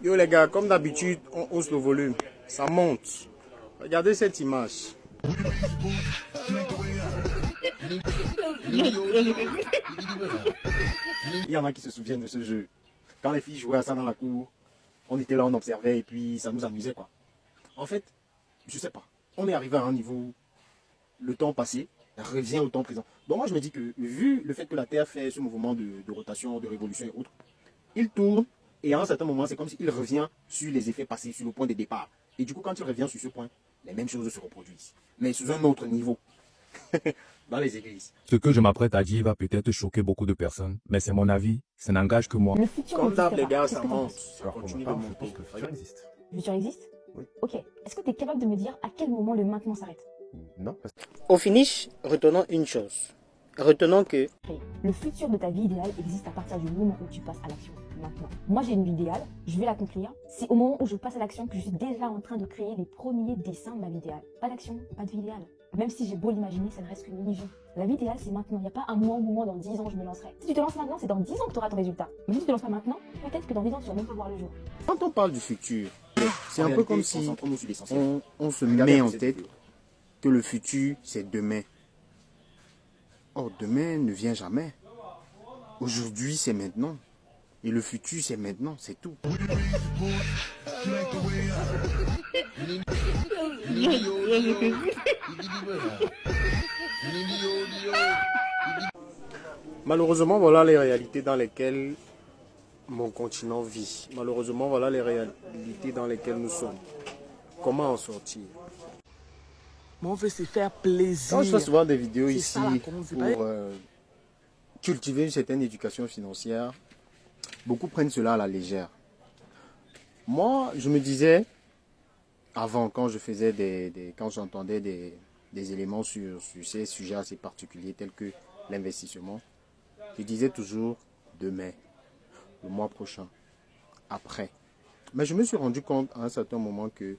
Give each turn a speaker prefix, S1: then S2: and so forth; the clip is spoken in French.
S1: Yo les gars, comme d'habitude, on hausse le volume. Ça monte. Regardez cette image.
S2: Il y en a qui se souviennent de ce jeu. Quand les filles jouaient à ça dans la cour, on était là, on observait et puis ça nous amusait quoi. En fait, je sais pas. On est arrivé à un niveau où le temps passé revient au temps présent. Donc moi je me dis que vu le fait que la Terre fait ce mouvement de rotation, de révolution et autres, il tourne et à un certain moment c'est comme s'il revient sur les effets passés, sur le point de départ. Et du coup quand il revient sur ce point, les mêmes choses se reproduisent. Mais sous un autre niveau. Dans les églises.
S3: Ce que je m'apprête à dire va peut-être choquer beaucoup de personnes, mais c'est mon avis, ça n'engage que moi.
S4: Le futur
S1: Comme
S4: n'existe
S1: d'hab les
S4: pas.
S1: gars,
S4: Qu'est-ce
S1: ça
S4: que t'en
S1: monte.
S4: penses?
S1: Ça continue de
S2: je
S1: monter.
S2: pense que le futur existe.
S4: Le futur existe?
S2: Oui.
S4: Ok. Est-ce que tu es capable de me dire à quel moment le maintenant s'arrête?
S2: Non, parce
S1: Au finish, retenons une chose. Retenons que
S4: Le futur de ta vie idéale existe à partir du moment où tu passes à l'action. Maintenant. Moi, j'ai une vie idéale, je vais l'accomplir. C'est au moment où je passe à l'action que je suis déjà en train de créer les premiers dessins de ma vie idéale. Pas d'action, pas de vie idéale. Même si j'ai beau l'imaginer, ça ne reste qu'une illusion. La vie idéale, c'est maintenant. Il n'y a pas un moment dans 10 ans, je me lancerai. Si tu te lances maintenant, c'est dans 10 ans que tu auras ton résultat. Mais si tu te lances pas maintenant, peut-être que dans 10 ans, tu vas même pas voir le jour.
S1: quand on parle du futur, c'est
S2: en
S1: un peu
S2: réalité,
S1: comme si
S2: concentrons-nous sur l'essentiel.
S1: on se
S2: Regardez
S1: met
S2: un peu
S1: en
S2: cette
S1: tête
S2: vidéo.
S1: que le futur, c'est demain. Or, demain ne vient jamais. Aujourd'hui, c'est maintenant. Et le futur, c'est maintenant, c'est tout. Malheureusement, voilà les réalités dans lesquelles mon continent vit. Malheureusement, voilà les réalités dans lesquelles nous sommes. Comment en sortir?
S5: Mais on veut se faire plaisir.
S1: Quand je fais souvent des vidéos
S5: C'est
S1: ici
S5: ça, la con, c'est
S1: pour
S5: pas-
S1: cultiver une certaine éducation financière, beaucoup prennent cela à la légère. Moi, je me disais, avant, quand je faisais quand j'entendais des éléments sur ces sujets assez particuliers tels que l'investissement, je disais toujours demain, le mois prochain, après. Mais je me suis rendu compte à un certain moment que